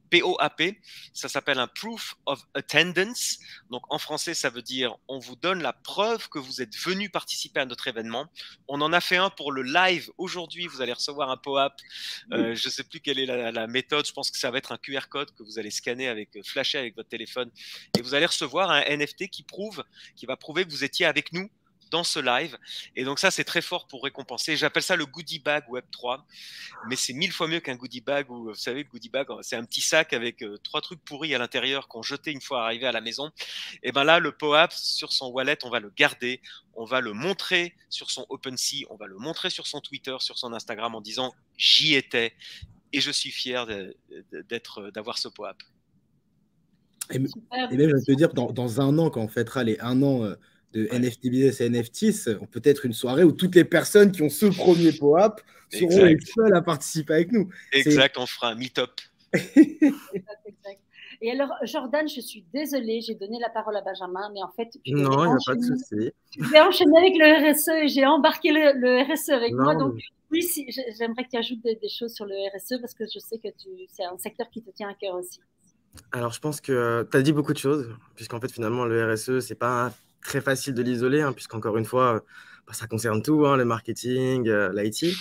P-O-A-P, ça s'appelle un Proof of Attendance. Donc en français, ça veut dire on vous donne la preuve que vous êtes venu participer à notre événement. On en a fait un pour le live. Aujourd'hui, vous allez recevoir un POAP. Je ne sais plus quelle est la méthode. Je pense que ça va être un QR code que vous allez scanner flasher avec votre téléphone. Et vous allez recevoir un NFT qui va prouver que vous étiez avec nous dans ce live. Et donc ça, c'est très fort pour récompenser. J'appelle ça le goodie bag Web3, mais c'est 1000 fois mieux qu'un goodie bag où, vous savez, le goodie bag, c'est un petit sac avec 3 trucs pourris à l'intérieur qu'on jetait une fois arrivé à la maison. Et ben là, le POAP, sur son wallet, on va le garder, on va le montrer sur son OpenSea, on va le montrer sur son Twitter, sur son Instagram en disant « j'y étais et je suis fier d'avoir ce POAP ». Et même, je vais te dire, dans 1 an, quand on fêtera les 1 an de NFT Business et NFTs, on peut être une soirée où toutes les personnes qui ont ce premier POAP seront les seules à participer avec nous. Exact, on fera un meet-up. Exact. Et alors, Jordan, je suis désolée, j'ai donné la parole à Benjamin, mais en fait, Non, il n'y a pas de souci. Je vais enchaîner avec le RSE et j'ai embarqué le RSE avec Non, moi. Donc, oui, j'aimerais que tu ajoutes des choses sur le RSE parce que je sais que c'est un secteur qui te tient à cœur aussi. Alors, je pense que tu as dit beaucoup de choses, puisqu'en fait, finalement, le RSE, c'est pas très facile de l'isoler, hein, puisqu'encore une fois, ça concerne tout, hein, le marketing, l'IT.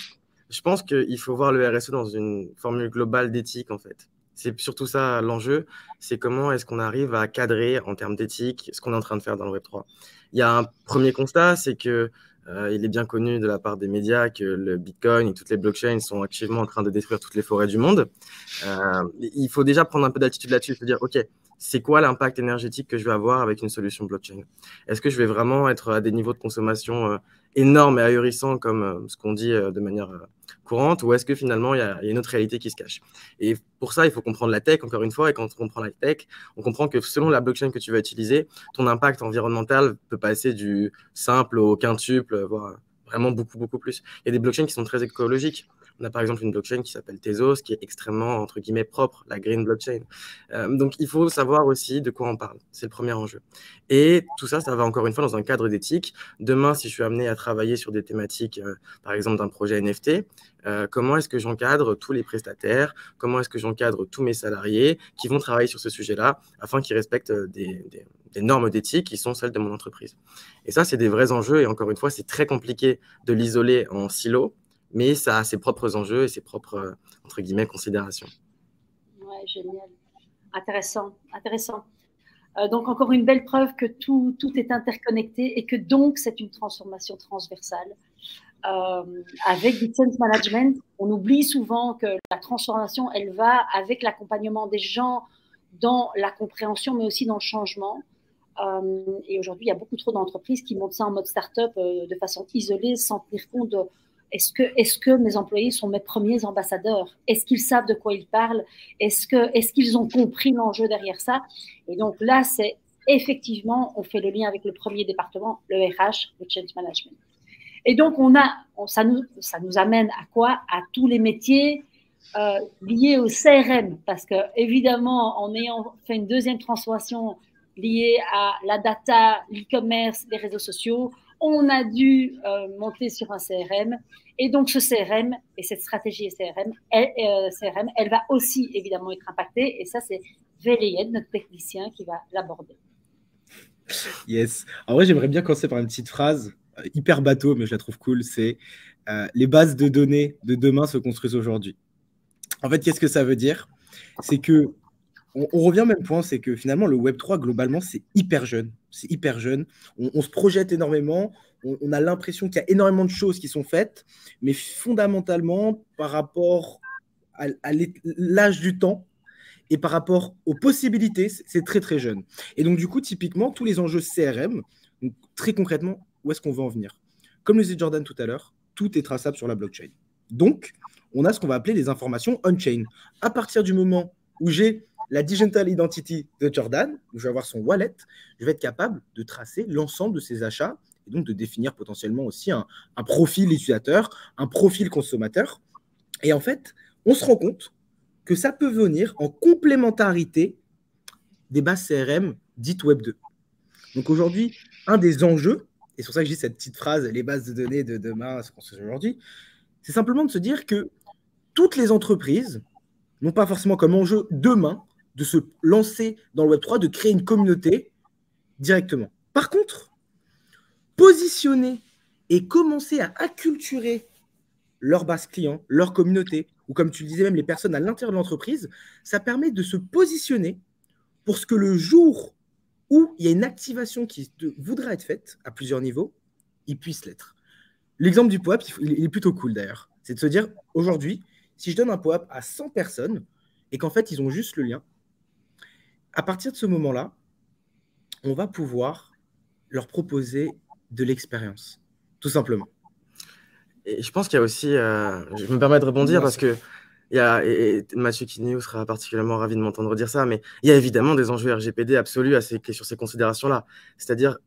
Je pense qu'il faut voir le RSE dans une formule globale d'éthique, en fait. C'est surtout ça l'enjeu, c'est comment est-ce qu'on arrive à cadrer en termes d'éthique ce qu'on est en train de faire dans le Web3. Il y a un premier constat, c'est que il est bien connu de la part des médias que le Bitcoin et toutes les blockchains sont activement en train de détruire toutes les forêts du monde. Il faut déjà prendre un peu d'altitude là-dessus, se dire, OK, c'est quoi l'impact énergétique que je vais avoir avec une solution blockchain? Est-ce que je vais vraiment être à des niveaux de consommation énormes et ahurissants comme ce qu'on dit de manière courante, ou est-ce que finalement il y a une autre réalité qui se cache? Et pour ça, il faut comprendre la tech, encore une fois, et quand on comprend la tech, on comprend que selon la blockchain que tu vas utiliser, ton impact environnemental peut passer du simple au quintuple, voire vraiment beaucoup, beaucoup plus. Il y a des blockchains qui sont très écologiques. On a par exemple une blockchain qui s'appelle Tezos, qui est extrêmement, entre guillemets, propre, la green blockchain. Donc, il faut savoir aussi de quoi on parle. C'est le premier enjeu. Et tout ça, ça va encore une fois dans un cadre d'éthique. Demain, si je suis amené à travailler sur des thématiques, par exemple d'un projet NFT, comment est-ce que j'encadre tous les prestataires? Comment est-ce que j'encadre tous mes salariés qui vont travailler sur ce sujet-là afin qu'ils respectent des normes d'éthique qui sont celles de mon entreprise? Et ça, c'est des vrais enjeux. Et encore une fois, c'est très compliqué de l'isoler en silo, mais ça a ses propres enjeux et ses propres, entre guillemets, considérations. Ouais, génial. Intéressant, intéressant. Donc, encore une belle preuve que tout est interconnecté et que donc, c'est une transformation transversale. Avec du change management, on oublie souvent que la transformation, elle va avec l'accompagnement des gens dans la compréhension, mais aussi dans le changement. Et aujourd'hui, il y a beaucoup trop d'entreprises qui montent ça en mode start-up de façon isolée, sans tenir compte de est-ce que mes employés sont mes premiers ambassadeurs? Est-ce qu'ils savent de quoi ils parlent? Est-ce qu'ils ont compris l'enjeu derrière ça? Et donc là, c'est effectivement, on fait le lien avec le premier département, le RH, le change management. Et donc, ça nous amène à quoi? À tous les métiers liés au CRM, parce que évidemment, en ayant fait une deuxième transformation liée à la data, l'e-commerce, les réseaux sociaux, on a dû monter sur un CRM. Et donc, ce CRM et cette stratégie CRM, elle va aussi évidemment être impactée. Et ça, c'est Véléenne, notre technicien, qui va l'aborder. Yes. En vrai, j'aimerais bien commencer par une petite phrase hyper bateau, mais je la trouve cool. C'est les bases de données de demain se construisent aujourd'hui. En fait, qu'est-ce que ça veut dire? C'est que on revient au même point, c'est que finalement, le Web3, globalement, c'est hyper jeune. C'est hyper jeune. On se projette énormément. On a l'impression qu'il y a énormément de choses qui sont faites, mais fondamentalement, par rapport à l'âge du temps et par rapport aux possibilités, c'est très, très jeune. Et donc, du coup, typiquement, tous les enjeux CRM, donc, très concrètement, où est-ce qu'on veut en venir? Comme le disait Jordan tout à l'heure, tout est traçable sur la blockchain. Donc, on a ce qu'on va appeler les informations on-chain. À partir du moment où j'ai la digital identity de Jordan, où je vais avoir son wallet, je vais être capable de tracer l'ensemble de ses achats et donc de définir potentiellement aussi un profil utilisateur, un profil consommateur. Et en fait, on se rend compte que ça peut venir en complémentarité des bases CRM dites Web 2. Donc aujourd'hui, un des enjeux, et c'est pour ça que je dis cette petite phrase, les bases de données de demain se construisent aujourd'hui, c'est simplement de se dire que toutes les entreprises n'ont pas forcément comme enjeu demain de se lancer dans le Web3, de créer une communauté directement. Par contre, positionner et commencer à acculturer leur base client, leur communauté, ou comme tu le disais même, les personnes à l'intérieur de l'entreprise, ça permet de se positionner pour ce que le jour où il y a une activation qui voudra être faite à plusieurs niveaux, il puisse l'être. L'exemple du POAP, il est plutôt cool d'ailleurs. C'est de se dire, aujourd'hui, si je donne un POAP à 100 personnes et qu'en fait, ils ont juste le lien, à partir de ce moment-là, on va pouvoir leur proposer de l'expérience, tout simplement. Et je pense qu'il y a aussi, je me permets de rebondir parce que et Mathieu Quignou sera particulièrement ravi de m'entendre dire ça, mais il y a évidemment des enjeux RGPD absolus sur ces considérations-là. C'est-à-dire,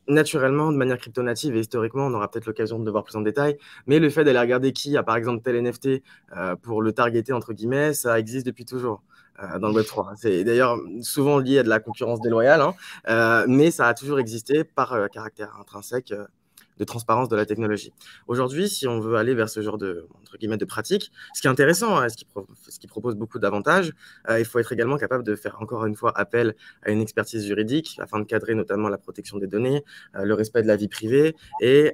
naturellement, de manière crypto-native et historiquement, on aura peut-être l'occasion de le voir plus en détail, mais le fait d'aller regarder qui a par exemple tel NFT pour le targeter, entre guillemets, ça existe depuis toujours. dans le Web3. C'est d'ailleurs souvent lié à de la concurrence déloyale, hein, mais ça a toujours existé par caractère intrinsèque de transparence de la technologie. Aujourd'hui, si on veut aller vers ce genre de, entre guillemets, de pratique, ce qui est intéressant, hein, ce qui propose beaucoup d'avantages, il faut être également capable de faire encore une fois appel à une expertise juridique afin de cadrer notamment la protection des données, le respect de la vie privée et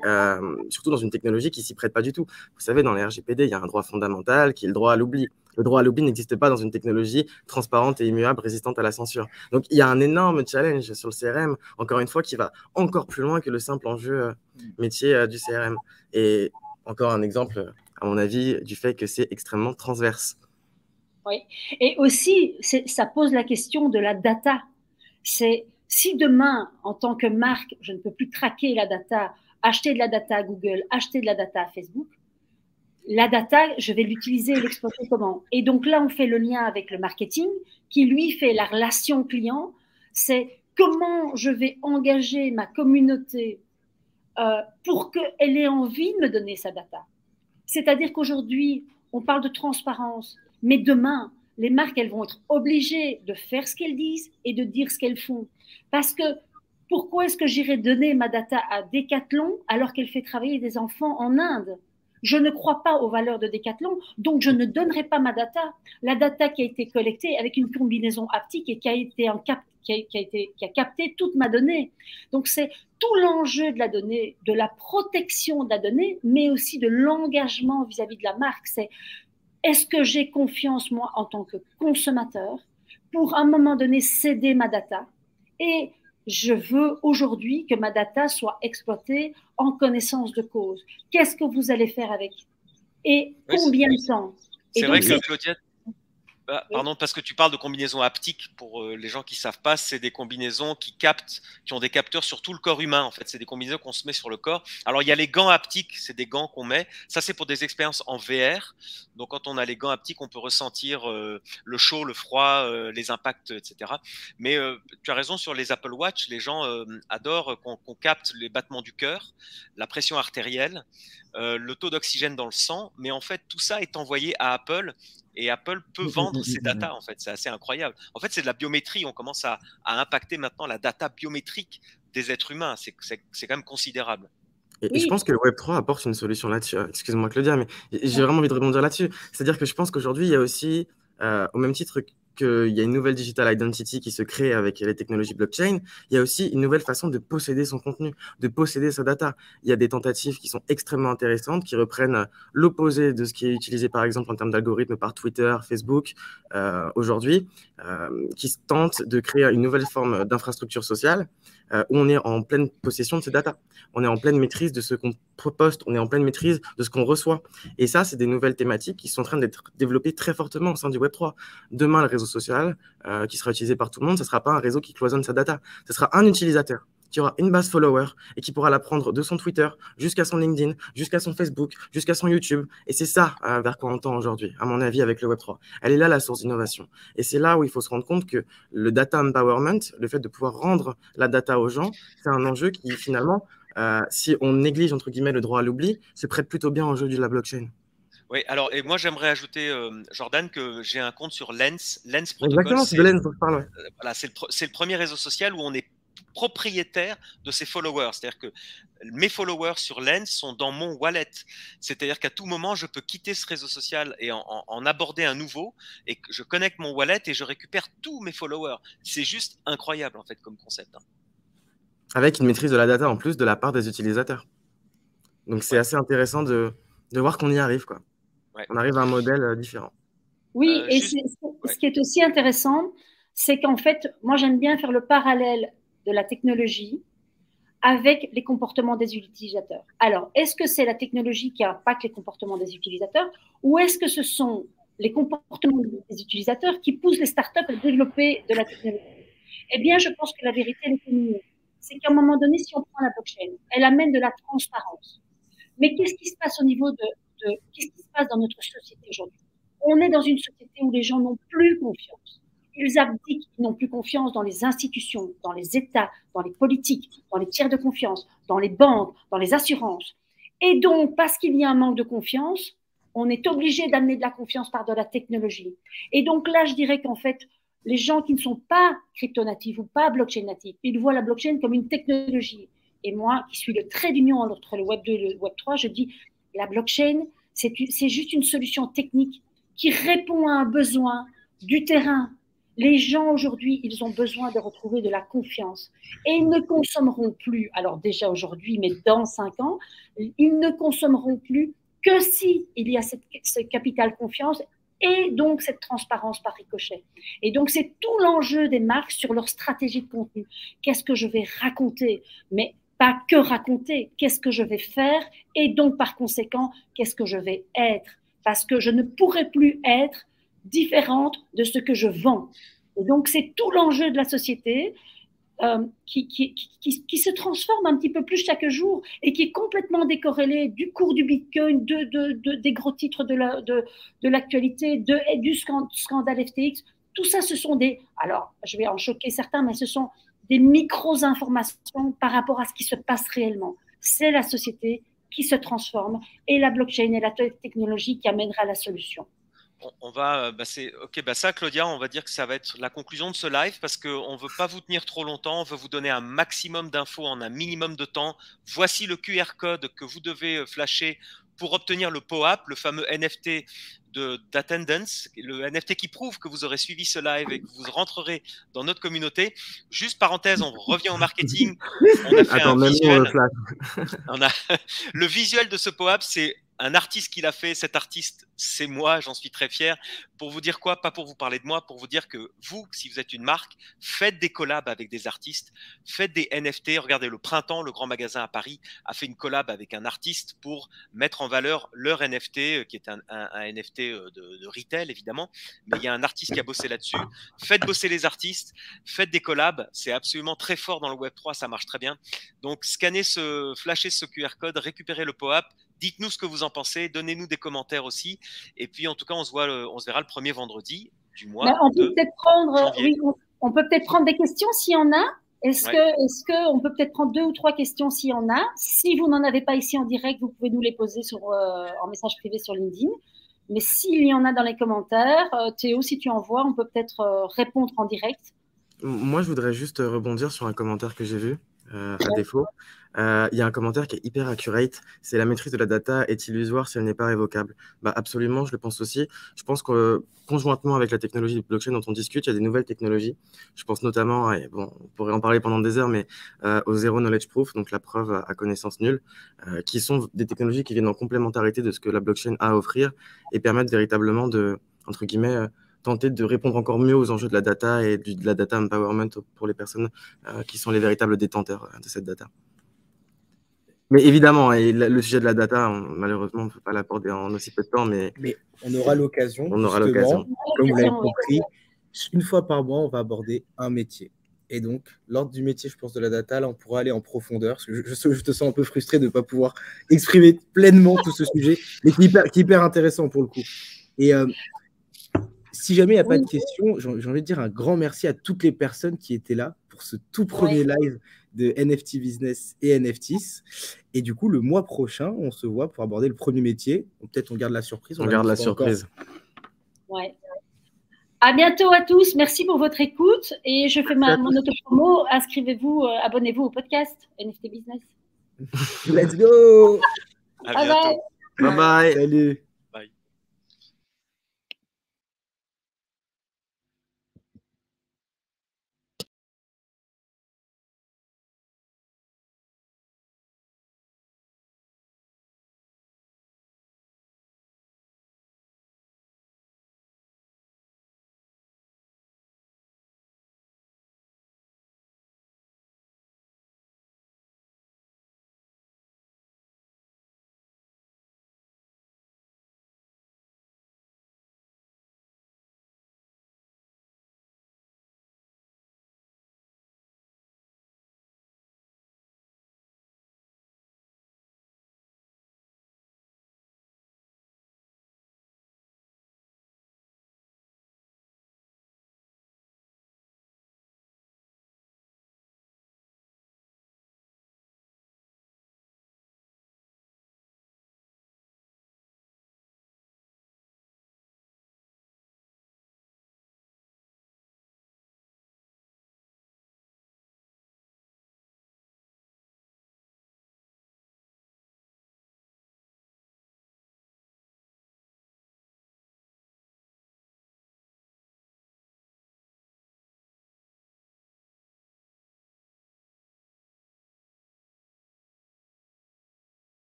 surtout dans une technologie qui s'y prête pas du tout. Vous savez, dans les RGPD, il y a un droit fondamental qui est le droit à l'oubli. Le droit à l'oubli n'existe pas dans une technologie transparente et immuable résistante à la censure. Donc, il y a un énorme challenge sur le CRM, encore une fois, qui va encore plus loin que le simple enjeu métier du CRM. Et encore un exemple, à mon avis, du fait que c'est extrêmement transverse. Oui, et aussi, ça pose la question de la data. C'est si demain, en tant que marque, je ne peux plus traquer la data, acheter de la data à Google, acheter de la data à Facebook, la data, je vais l'utiliser et l'exploiter comment? Et donc là, on fait le lien avec le marketing qui, lui, fait la relation client. C'est comment je vais engager ma communauté pour qu'elle ait envie de me donner sa data. C'est-à-dire qu'aujourd'hui, on parle de transparence, mais demain, les marques, elles vont être obligées de faire ce qu'elles disent et de dire ce qu'elles font. Parce que pourquoi est-ce que j'irais donner ma data à Decathlon alors qu'elle fait travailler des enfants en Inde? Je ne crois pas aux valeurs de Decathlon, donc je ne donnerai pas ma data. La data qui a été collectée avec une combinaison haptique et qui a capté toute ma donnée. Donc c'est tout l'enjeu de la donnée, de la protection de la donnée, mais aussi de l'engagement vis-à-vis de la marque. C'est est-ce que j'ai confiance, moi, en tant que consommateur, pour à un moment donné céder ma data et je veux aujourd'hui que ma data soit exploitée en connaissance de cause. Qu'est-ce que vous allez faire avec? Et combien de temps? C'est vrai que Claudia, pardon, parce que tu parles de combinaisons haptiques, pour les gens qui ne savent pas, c'est des combinaisons qui ont des capteurs sur tout le corps humain. En fait, c'est des combinaisons qu'on se met sur le corps. Alors, il y a les gants haptiques, c'est des gants qu'on met. Ça, c'est pour des expériences en VR. Donc, quand on a les gants haptiques, on peut ressentir le chaud, le froid, les impacts, etc. Mais tu as raison, sur les Apple Watch, les gens adorent qu'on capte les battements du cœur, la pression artérielle, le taux d'oxygène dans le sang. Mais en fait, tout ça est envoyé à Apple. Et Apple peut vendre ses data, en fait. C'est assez incroyable. En fait, c'est de la biométrie. On commence à impacter maintenant la data biométrique des êtres humains. C'est quand même considérable. Et je pense que le Web3 apporte une solution là-dessus. Excuse-moi, Claudia, mais j'ai vraiment envie de rebondir là-dessus. C'est-à-dire que je pense qu'aujourd'hui, il y a aussi, au même titre qu'il y a une nouvelle digital identity qui se crée avec les technologies blockchain, il y a aussi une nouvelle façon de posséder son contenu, de posséder sa data. Il y a des tentatives qui sont extrêmement intéressantes, qui reprennent l'opposé de ce qui est utilisé par exemple en termes d'algorithmes par Twitter, Facebook aujourd'hui, qui tentent de créer une nouvelle forme d'infrastructure sociale où on est en pleine possession de ces data. On est en pleine maîtrise de ce qu'on poste, on est en pleine maîtrise de ce qu'on reçoit. Et ça, c'est des nouvelles thématiques qui sont en train d'être développées très fortement au sein du Web3. Demain, le réseau social qui sera utilisé par tout le monde, ce ne sera pas un réseau qui cloisonne sa data. Ce sera un utilisateur qui aura une base follower et qui pourra la prendre de son Twitter jusqu'à son LinkedIn, jusqu'à son Facebook, jusqu'à son YouTube. Et c'est ça vers quoi on tend aujourd'hui, à mon avis, avec le Web3. Elle est là, la source d'innovation. Et c'est là où il faut se rendre compte que le data empowerment, le fait de pouvoir rendre la data aux gens, c'est un enjeu qui, finalement, si on néglige, entre guillemets, le droit à l'oubli, se prête plutôt bien au jeu de la blockchain. Oui, alors, et moi, j'aimerais ajouter, Jordan, que j'ai un compte sur Lens. Lens Protocol. Exactement, c'est de Lens dont je parle. Ouais. Voilà, c'est le premier réseau social où on est propriétaire de ses followers. C'est-à-dire que mes followers sur Lens sont dans mon wallet. C'est-à-dire qu'à tout moment, je peux quitter ce réseau social et en aborder un nouveau, et je connecte mon wallet et je récupère tous mes followers. C'est juste incroyable, en fait, comme concept. Avec une maîtrise de la data en plus de la part des utilisateurs. Donc, c'est assez intéressant de voir qu'on y arrive, quoi. Ouais. On arrive à un modèle différent. Oui, et ce qui est aussi intéressant, c'est qu'en fait, moi, j'aime bien faire le parallèle de la technologie avec les comportements des utilisateurs. Alors, est-ce que c'est la technologie qui impacte les comportements des utilisateurs ou est-ce que ce sont les comportements des utilisateurs qui poussent les startups à développer de la technologie? Eh bien, je pense que la vérité, elle est commune. C'est qu'à un moment donné, si on prend la blockchain, elle amène de la transparence. Mais qu'est-ce qui se passe au niveau qu'est-ce qui se passe dans notre société aujourd'hui? On est dans une société où les gens n'ont plus confiance. Ils abdiquent, ils n'ont plus confiance dans les institutions, dans les États, dans les politiques, dans les tiers de confiance, dans les banques, dans les assurances. Et donc, parce qu'il y a un manque de confiance, On est obligé d'amener de la confiance par de la technologie. Et donc là, je dirais qu'en fait, les gens qui ne sont pas crypto-natifs ou pas blockchain-natifs, ils voient la blockchain comme une technologie. Et moi, qui suis le trait d'union entre le Web 2 et le Web 3, je dis la blockchain, c'est juste une solution technique qui répond à un besoin du terrain. Les gens aujourd'hui, ils ont besoin de retrouver de la confiance. Et ils ne consommeront plus, alors déjà aujourd'hui, mais dans 5 ans, ils ne consommeront plus que si il y a ce capital confiance et donc cette transparence par ricochet. Et donc, c'est tout l'enjeu des marques sur leur stratégie de contenu. Qu'est-ce que je vais raconter? Mais pas que raconter, qu'est-ce que je vais faire? Et donc, par conséquent, qu'est-ce que je vais être? Parce que je ne pourrai plus être différente de ce que je vends. Et donc, c'est tout l'enjeu de la société qui se transforme un petit peu plus chaque jour et qui est complètement décorrélé du cours du Bitcoin, des gros titres de l'actualité, du scandale FTX. Tout ça, ce sont alors je vais en choquer certains, mais ce sont des micro-informations par rapport à ce qui se passe réellement. C'est la société qui se transforme et la blockchain est la technologie qui amènera la solution. On va, ça, Claudia, on va dire que ça va être la conclusion de ce live parce qu'on ne veut pas vous tenir trop longtemps, on veut vous donner un maximum d'infos en un minimum de temps. Voici le QR code que vous devez flasher pour obtenir le POAP, le fameux NFT d'attendance, le NFT qui prouve que vous aurez suivi ce live et que vous rentrerez dans notre communauté. Juste parenthèse, on revient au marketing. On a fait un visuel. Le visuel de ce POAP, c'est un artiste qui l'a fait. Cet artiste, c'est moi, j'en suis très fier. Pour vous dire quoi? Pas pour vous parler de moi, pour vous dire que vous, si vous êtes une marque, faites des collabs avec des artistes, faites des NFT. Regardez, le Printemps, le grand magasin à Paris, a fait une collab avec un artiste pour mettre en valeur leur NFT, qui est un NFT de retail, évidemment. Mais il y a un artiste qui a bossé là-dessus. Faites bosser les artistes, faites des collabs. C'est absolument très fort dans le Web3, ça marche très bien. Donc, flashez ce QR code, récupérez le POAP. Dites-nous ce que vous en pensez, donnez-nous des commentaires aussi. Et puis, en tout cas, on se verra le premier vendredi du mois. On peut peut-être prendre des questions s'il y en a. Est-ce qu'on peut peut-être prendre 2 ou 3 questions s'il y en a? Si vous n'en avez pas ici en direct, vous pouvez nous les poser en message privé sur LinkedIn. Mais s'il y en a dans les commentaires, Théo, si tu en vois, on peut peut-être répondre en direct. Moi, je voudrais juste rebondir sur un commentaire que j'ai vu. À défaut, il y a un commentaire qui est hyper accurate, c'est la maîtrise de la data est illusoire si elle n'est pas révocable. Absolument, je le pense aussi. Je pense que conjointement avec la technologie de blockchain dont on discute, il y a des nouvelles technologies. Je pense notamment, on pourrait en parler pendant des heures, mais au Zero Knowledge Proof, donc la preuve à connaissance nulle, qui sont des technologies qui viennent en complémentarité de ce que la blockchain a à offrir et permettent véritablement de, entre guillemets, tenter de répondre encore mieux aux enjeux de la data et de la data empowerment pour les personnes qui sont les véritables détenteurs de cette data. Mais évidemment, et le sujet de la data, malheureusement, on ne peut pas l'aborder en aussi peu de temps. Mais on aura l'occasion. Comme vous l'avez compris, une fois par mois, on va aborder un métier. Et donc, l'ordre du métier, je pense, de la data, là, on pourra aller en profondeur. Parce que je te sens un peu frustré de ne pas pouvoir exprimer pleinement tout ce sujet, mais qui est hyper intéressant pour le coup. Et si jamais il n'y a pas de questions, j'ai envie de dire un grand merci à toutes les personnes qui étaient là pour ce tout premier live de NFT Business et NFTs. Et du coup, le mois prochain, on se voit pour aborder le premier métier. Peut-être on garde la surprise. On garde la surprise. Ouais. À bientôt à tous. Merci pour votre écoute. Et je fais mon auto-promo. Inscrivez-vous, abonnez-vous au podcast NFT Business. Let's go. À bientôt. Bye bye. Salut.